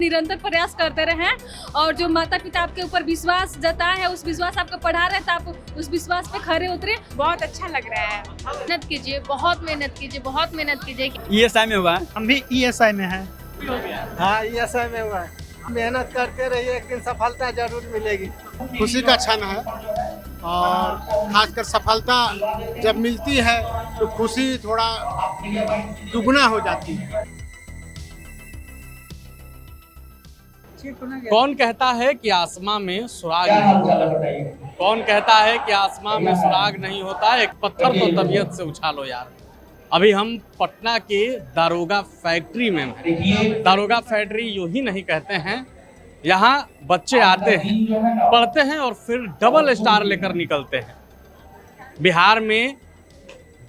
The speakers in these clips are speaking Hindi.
निरंतर प्रयास करते रहें और जो माता पिता आपके ऊपर विश्वास जताए हैं उस विश्वास आपको पढ़ा रहे तो आप उस विश्वास पे खरे उतरे। बहुत अच्छा लग रहा है। मेहनत कीजिए, बहुत मेहनत कीजिए, बहुत मेहनत कीजिए। ESI में हुआ है। हम भी ESI में हैं। हाँ ESI में हुआ है। मेहनत करते रहिए, एक दिन सफलता जरूर मिलेगी। खुशी का क्षण है और खासकर सफलता जब मिलती है तो खुशी थोड़ा दुगना हो जाती है। कौन कहता है कि आसमां में सुराग नहीं होता? कौन कहता है कि आसमां में सुराग नहीं होता? एक पत्थर तो तबीयत से उछालो यार। अभी हम पटना के दारोगा फैक्ट्री में हैं। दारोगा फैक्ट्री यूं ही नहीं कहते हैं, यहाँ बच्चे आते हैं, पढ़ते हैं और फिर डबल स्टार लेकर निकलते हैं। बिहार में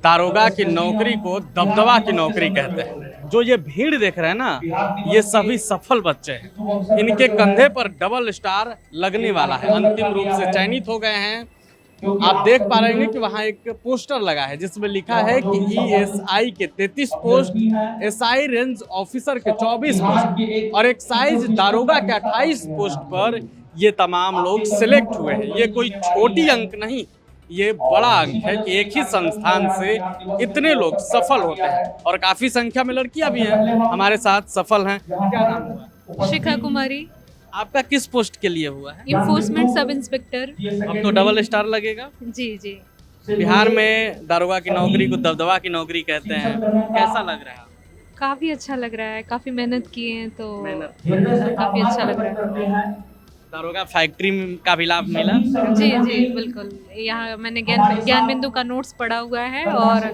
दारोगा की नौकरी को दबदबा की नौकरी कहते हैं। जो ये भीड़ देख रहे हैं ना, ये सभी सफल बच्चे हैं। इनके कंधे पर डबल स्टार लगने वाला है, अंतिम रूप से चयनित हो गए हैं। आप देख पा रहे हैं कि वहाँ एक पोस्टर लगा है जिसमें लिखा है कि ESI के 33 पोस्ट, SI रेंज ऑफिसर के 24 पोस्ट और एक्साइज दारोगा के 28 पोस्ट पर ये तमाम लोग सिलेक्ट हुए हैं। ये कोई छोटी अंक नहीं, ये बड़ा अंक है कि एक ही संस्थान से इतने लोग सफल होते हैं और काफी संख्या में लड़कियां भी हैं हमारे साथ सफल हैं। क्या नाम हुआ? शिखा कुमारी। आपका किस पोस्ट के लिए हुआ है? Enforcement sub inspector. अब तो डबल स्टार लगेगा। जी जी। बिहार में दारोगा की नौकरी को दबदबा की नौकरी कहते हैं, कैसा लग रहा है? काफी अच्छा लग रहा है, काफी मेहनत किए हैं तो काफी अच्छा लग रहा है। दारोगा फैक्ट्री का भी लाभ मिला? जी जी बिल्कुल। यहाँ मैंने ज्ञान बिंदु का नोट्स पढ़ा हुआ है और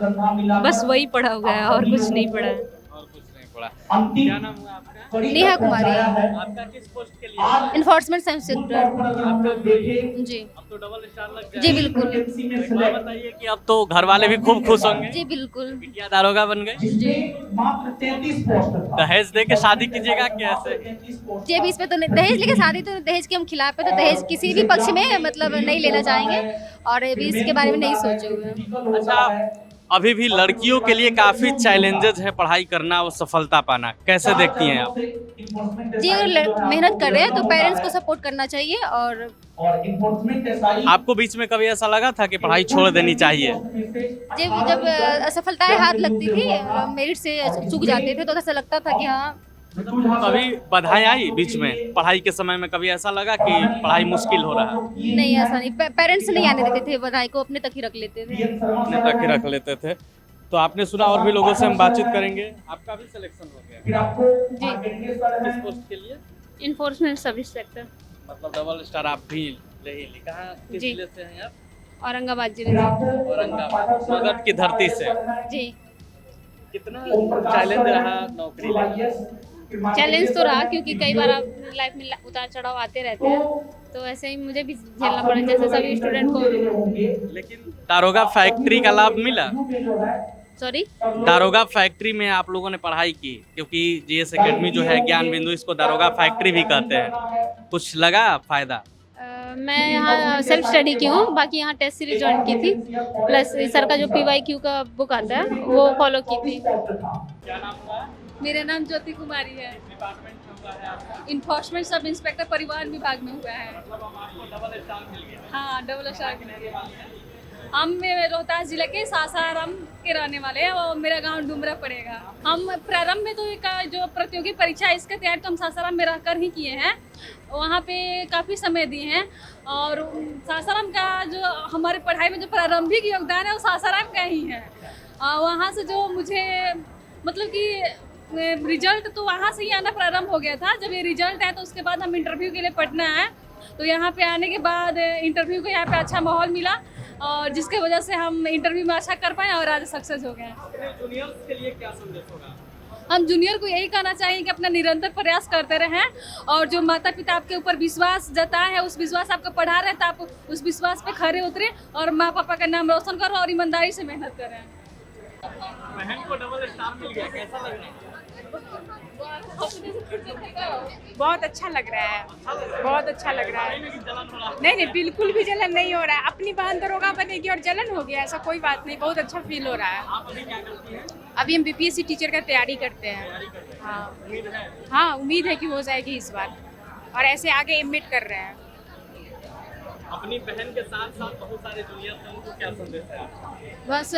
बस वही पढ़ा हुआ है और कुछ नहीं पढ़ा है। और कुछ नहीं पढ़ा। क्या नाम हुआ आपका? नेहा कुमारी। आपका किस पोस्ट के लिए? Enforcement sub inspector. जी। अब तो डबल स्टार लग जाएगा। जी बिल्कुल। एक बात बताइए कि अब तो घर वाले भी खूब खुश होंगे। जी बिल्कुल। क्या दारोगा बन गए? जी। दहेज दे के शादी कीजिएगा कैसे? जी अभी इस पे तो दहेज लेके शादी तो दहेज के हम खिलाफ है, तो दहेज किसी भी पक्ष में मतलब नहीं लेना चाहेंगे और अभी इसके बारे में नहीं सोचे हुए हैं। अच्छा, अभी भी लड़कियों के लिए काफी चैलेंजेस है पढ़ाई करना और सफलता पाना, कैसे देखती हैं आप? जी अगर मेहनत कर रहे हैं तो पेरेंट्स को सपोर्ट करना चाहिए। और आपको बीच में कभी ऐसा लगा था कि पढ़ाई छोड़ देनी चाहिए? जब असफलताएं हाथ लगती थी, मेरिट से चूक जाते थे तो ऐसा लगता था कि हाँ। कभी बाधाएं आई बीच में पढ़ाई के समय में? कभी ऐसा लगा कि पढ़ाई मुश्किल हो रहा है? नहीं ऐसा नहीं, पेरेंट्स नहीं आने देते थे, बधाई को अपने तक ही रख लेते थे। अपने तक ही रख लेते थे। तो आपने सुना, और भी लोगों से हम बातचीत करेंगे। आपका भी सिलेक्शन हो गया? जी। किस पोस्ट के लिए? Enforcement sub inspector. मतलब डबल स्टार आप भी ले ही ली। कहाँ किस जी। जिले से हैं आप? औरंगाबाद जिले से। औरंगाबाद, मगध की धरती से। जी। कितना चैलेंज रहा नौकरी लेना? चैलेंज तो रहा क्योंकि कई बार आप लाइफ में उतार चढ़ाव आते रहते हैं, तो ऐसे ही मुझे भी झेलना पड़ा जैसे सभी स्टूडेंट को। लेकिन दारोगा फैक्ट्री का लाभ मिला? सॉरी? दारोगा फैक्ट्री में आप लोगों ने पढ़ाई की, क्योंकि GS एकेडमी जो है ज्ञान बिंदु, इसको दारोगा फैक्ट्री भी कहते हैं। कुछ लगा फायदा? मैं यहाँ सेल्फ स्टडी की हूँ, बाकी यहाँ टेस्ट सीरीज ज्वाइन की थी, प्लस सर का जो PYQ का बुक आता है वो फॉलो की थी। क्या नाम हुआ? मेरा नाम ज्योति कुमारी है। डिपार्टमेंट में हुआ है आपका? इन्फोर्समेंट सब इंस्पेक्टर परिवहन विभाग में हुआ है। मतलब आपको डबल स्टार मिल गया? हाँ डबल स्टार। हम रोहतास जिले के सासाराम के रहने वाले हैं और मेरा गांव डुमरा पड़ेगा। हम प्रारंभ में तो एक जो प्रतियोगी परीक्षा है इसका तैयारी तो हम सासाराम में रहकर ही किए हैं, वहाँ पे काफ़ी समय दिए हैं और सासाराम का जो हमारे पढ़ाई में जो प्रारंभिक योगदान है वो सासाराम का ही है। वहाँ से जो मुझे मतलब कि रिजल्ट तो वहाँ से ही आना प्रारंभ हो गया था। जब ये रिजल्ट आया तो उसके बाद हम इंटरव्यू के लिए पटना आए, तो यहाँ पे आने के बाद इंटरव्यू को यहाँ पे अच्छा माहौल मिला और जिसके वजह से हम इंटरव्यू में अच्छा कर पाए और आज सक्सेस हो गए। जूनियर्स के लिए क्या संदेश होगा? हम जूनियर को यही कहना चाहिए कि अपना निरंतर प्रयास करते रहें और जो माता पिता आपके ऊपर विश्वास जताए हैं उस विश्वास आपको पढ़ा रहे हैं तो आप उस विश्वास पे खरे उतरे और माँ पापा का नाम रोशन करो और ईमानदारी से मेहनत करें। बहन को डबल स्टार मिल गया, कैसा लग रहा है? बहुत अच्छा लग रहा है, बहुत अच्छा लग रहा है। नहीं नहीं बिल्कुल भी जलन नहीं हो रहा है। अपनी बहन दरोगा बनेगी और जलन हो गया, ऐसा कोई बात नहीं। बहुत अच्छा फील हो रहा है। आप अभी क्या करती हैं? अभी हम बीपीएससी टीचर का तैयारी करते हैं। हाँ हाँ, उम्मीद है कि हो जाएगी इस बार, और ऐसे आगे एमएड कर रहे हैं। अपनी बहन के साथ साथ बहुत सारे जूनियर हैं, उनको क्या संदेश है आपका? बस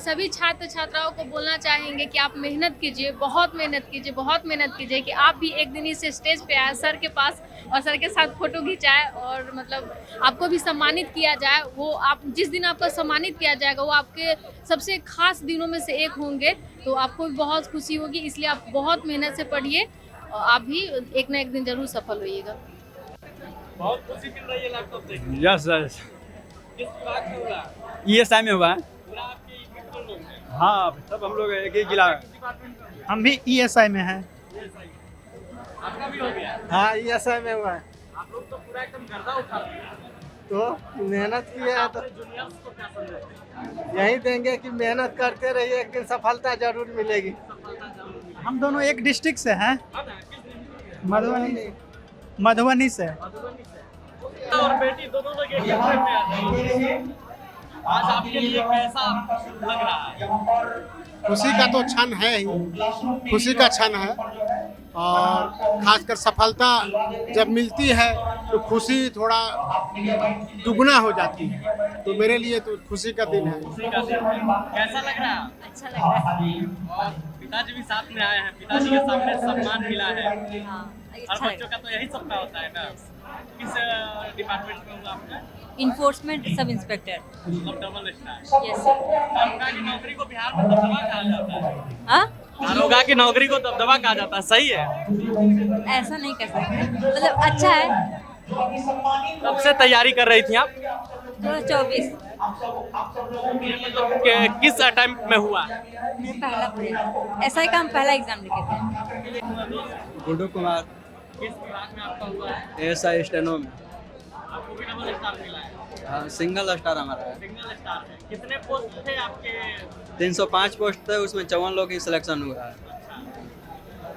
सभी छात्र छात्राओं को बोलना चाहेंगे कि आप मेहनत कीजिए, बहुत मेहनत कीजिए, बहुत मेहनत कीजिए कि आप भी एक दिन इस स्टेज पे आए सर के पास और सर के साथ फोटो खिंचाए और मतलब आपको भी सम्मानित किया जाए। वो आप जिस दिन आपको सम्मानित किया जाएगा वो आपके सबसे खास दिनों में से एक होंगे, तो आपको भी बहुत खुशी होगी। इसलिए आप बहुत मेहनत से पढ़िए और आप भी एक ना एक दिन जरूर सफल होइएगा। बहुत खुशी मिल रही है लैपटॉप देख के। यस यस, किस विभाग में हुआ? ESI में हुआ है। पूरा आपके कितने लोग हैं? हाँ, सब हम लोग एक ही जिला। हम भी ESI में हैं। आपका भी हो गया? हाँ, ESI में हुआ है। आप लोग तो पूरा एकदम गर्दा उठा रहे हैं। तो मेहनत किया है तो अपने जूनियर्स को क्या संदेश देंगे? यही देंगे कि मेहनत करते रहिए, एक दिन सफलता जरूर मिलेगी। हम दोनों एक डिस्ट्रिक्ट से हैं, हाँ ना, किस दिन? मधुबनी से। मधुबनी से। और बेटी दोनों लोग एक कमरे में आ जाएंगे। आज आपके लिए कैसा लग रहा है? खुशी का तो क्षण है ही, खुशी का क्षण है, और खासकर सफलता जब मिलती है तो खुशी थोड़ा दुगना हो जाती है। तो मेरे लिए तो खुशी का दिन है। खुशी का दिन है। कैसा लग रहा है? अच्छा लग रहा है। और पिताजी भी साथ में आए हैं, पिताजी के सामने सम्मान मिला है। हर अच्छा बच्चों का तो यही सपना होता है ना। किस डिपार्टमेंट में हुआ आपका? Enforcement sub inspector. मतलब डबल स्टार। यस। दारोगा की नौकरी को बिहार में दबदबा कहा जाता है। हाँ, दारोगा की नौकरी को दबदबा कहा जाता है, सही है? ऐसा नहीं कर सकते, मतलब अच्छा है। कब से तैयारी कर रही थी आप? 2024 मतलब किस अटेम्प्ट में हुआ? में पहला प्रयास, ऐसा ही काम पहला एग्जाम लिखे थे। गुड्डू कुमार, किस विभाग में आपका हुआ है? ASI स्टेनो में। आपको भी डबल स्टार मिला है? हाँ, सिंगल स्टार हमारा है। सिंगल स्टार है। कितने पोस्ट थे आपके? 305 पोस्ट थे, उसमें 54 लोग ही सिलेक्शन हुआ है। अच्छा।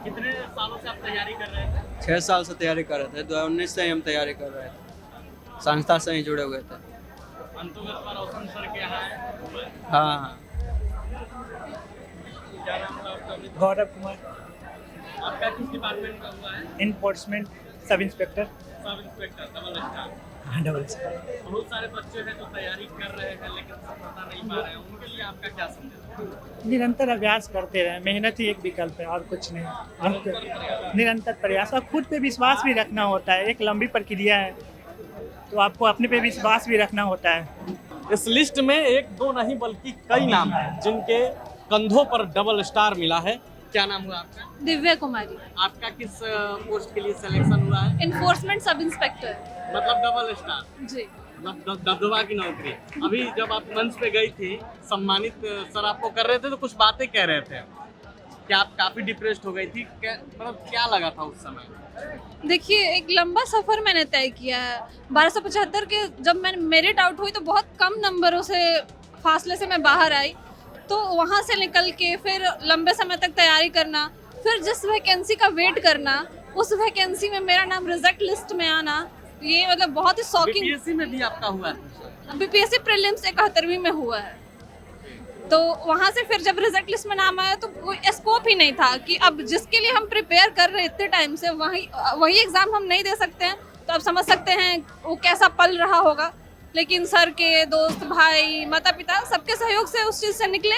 कितने सालों से आप तैयारी कर रहे थे? 6 साल से तैयारी कर रहे थे, 2019 से ही हम तैयारी कर रहे थे, संस्था से ही जुड़े हुए थे। अंतुगत पर रोशन सर के यहाँ हुआ है। हाँ हाँ। क्या नाम था आपका? गौरव कुमार, आपका किस डिपार्टमेंट का हुआ है? Enforcement sub inspector. Sub inspector double star. Double star. बहुत सारे बच्चे हैं जो तैयारी कर रहे हैं लेकिन सफलता नहीं पा रहे हैं, उनके लिए आपका क्या संदेश है? निरंतर अभ्यास करते रहे, मेहनत ही एक विकल्प है और कुछ नहीं। और निरंतर प्रयास और खुद पे विश्वास भी रखना होता है। एक लंबी प्रक्रिया है, तो आपको अपने पे विश्वास भी रखना होता है। इस लिस्ट में एक दो नहीं बल्कि कई नाम हैं जिनके कंधों पर डबल स्टार मिला है। क्या नाम हुआ आपका? दिव्या कुमारी, आपका किस पोस्ट के लिए सिलेक्शन हुआ है? Enforcement sub inspector. मतलब डबल स्टार, जी। मतलब दबदबा की नौकरी। अभी जब आप मंच पे गई थी, सम्मानित सर आपको कर रहे थे तो कुछ बातें कह रहे थे कि आप काफी डिप्रेस्ड हो गई थी, मतलब क्या लगा था उस समय? देखिए, एक लंबा सफ़र मैंने तय किया है। 1275 के जब मैंने मेरिट आउट हुई तो बहुत कम नंबरों से फासले से मैं बाहर आई, तो वहाँ से निकल के फिर लंबे समय तक तैयारी करना, फिर जिस वैकेंसी का वेट करना, उस वैकेंसी में मेरा नाम रिजल्ट लिस्ट में आना, ये मतलब बहुत ही शॉकिंग। बीपीएससी में भी आपका हुआ है? बीपीएससी प्रीलिम्स 71वीं में हुआ है। तो वहाँ से फिर जब रिजल्ट लिस्ट में नाम आया तो कोई स्कोप ही नहीं था कि अब जिसके लिए हम प्रिपेयर कर रहे इतने टाइम से वही एग्ज़ाम हम नहीं दे सकते हैं, तो आप समझ सकते हैं वो कैसा पल रहा होगा। लेकिन सर के दोस्त, भाई, माता पिता सबके सहयोग से उस चीज़ से निकले,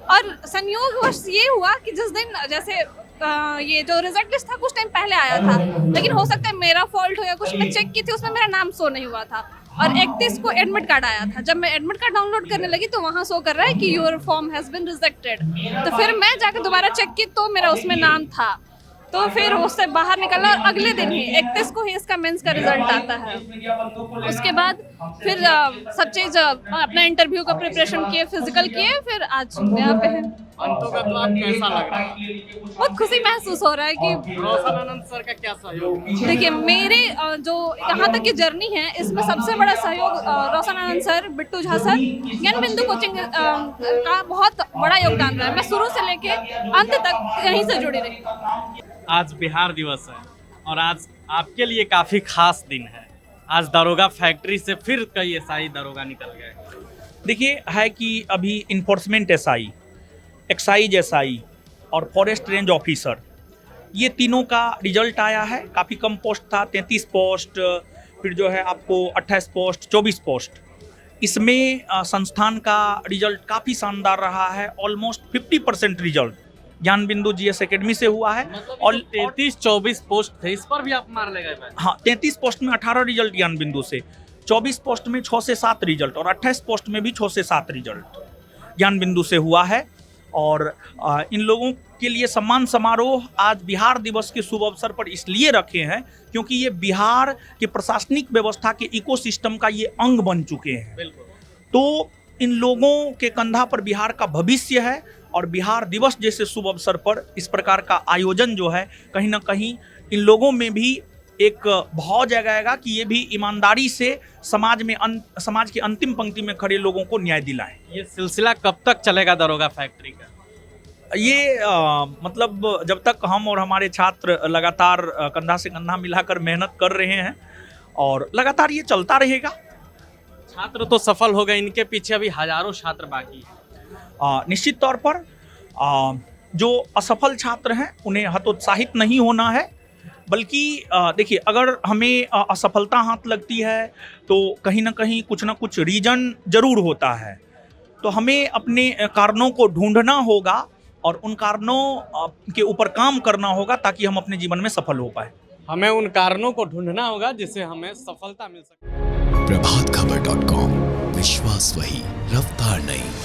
और संयोगवश ये हुआ कि जिस दिन जैसे ये जो रिजल्ट लिस्ट था कुछ टाइम पहले आया था, लेकिन हो सकता है मेरा फॉल्ट हो या कुछ, मैं चेक की थी उसमें मेरा नाम शो नहीं हुआ था, और 31 को एडमिट कार्ड आया था। जब मैं एडमिट कार्ड डाउनलोड करने लगी तो वहाँ शो कर रहा है कि your form has been rejected. तो फिर मैं जाकर दोबारा चेक की तो मेरा उसमें नाम था, तो फिर उससे बाहर निकलना, और अगले दिन ही 31 को ही इसका मेंस का रिजल्ट आता है। उसके बाद फिर सब चीज़ अपना इंटरव्यू का प्रिपरेशन किए, फिजिकल किए, फिर आज यहाँ पे है। अंतोगत तो आप कैसा लग रहा है? बहुत खुशी महसूस हो रहा है कि रोशन आनंद सर का क्या सहयोग? देखिए, मेरे जो यहाँ तक की जर्नी है इसमें सबसे बड़ा सहयोग रोशन आनंद सर, बिट्टू झा सर, ज्ञान बिंदु कोचिंग का बहुत बड़ा योगदान रहा है। मैं शुरू से लेके अंत तक यहीं से जुड़ी रही। आज बिहार दिवस है और आज आपके लिए काफी खास दिन है। आज दारोगा फैक्ट्री से फिर कई एसआई दारोगा निकल गए। देखिए, है कि अभी इन्फोर्समेंट एसआई एक्साइज एसआई और फॉरेस्ट रेंज ऑफिसर, ये तीनों का रिजल्ट आया है। काफ़ी कम पोस्ट था, 33 पोस्ट, फिर जो है आपको 28 पोस्ट, 24 पोस्ट। इसमें संस्थान का रिजल्ट काफ़ी शानदार रहा है। ऑलमोस्ट 50% रिजल्ट ज्ञान बिंदु जीएस एकेडमी से हुआ है। और 33-24 पोस्ट थे, इस पर भी आप मार ले गए। हाँ, 33 पोस्ट में 18 रिजल्ट ज्ञान बिंदु से, 24 पोस्ट में 6 से 7 रिजल्ट और 28 पोस्ट में भी 6 से 7 रिजल्ट ज्ञान बिंदु से हुआ है। और इन लोगों के लिए सम्मान समारोह आज बिहार दिवस के शुभ अवसर पर इसलिए रखे हैं क्योंकि ये बिहार की प्रशासनिक व्यवस्था के इकोसिस्टम का ये अंग बन चुके हैं। तो इन लोगों के कंधा पर बिहार का भविष्य है और बिहार दिवस जैसे शुभ अवसर पर इस प्रकार का आयोजन जो है कहीं ना कहीं इन लोगों में भी एक भाव जगाएगा कि ये भी ईमानदारी से समाज की अंतिम पंक्ति में खड़े लोगों को न्याय दिलाएं। ये सिलसिला कब तक चलेगा दरोगा फैक्ट्री का? ये मतलब जब तक हम और हमारे छात्र लगातार कंधा से कंधा मिलाकर मेहनत कर रहे हैं और लगातार ये चलता रहेगा। छात्र तो सफल हो गए, इनके पीछे अभी हजारों छात्र बाकी हैं। निश्चित तौर पर जो असफल छात्र हैं उन्हें हतोत्साहित नहीं होना है, बल्कि देखिए, अगर हमें असफलता हाथ लगती है तो कहीं ना कहीं कुछ ना कुछ रीजन जरूर होता है। तो हमें अपने कारणों को ढूंढना होगा और उन कारणों के ऊपर काम करना होगा ताकि हम अपने जीवन में सफल हो पाए। हमें उन कारणों को ढूंढना होगा जिससे हमें सफलता मिल सके। प्रभातखबर.com, विश्वास वही, रफ्तार नहीं।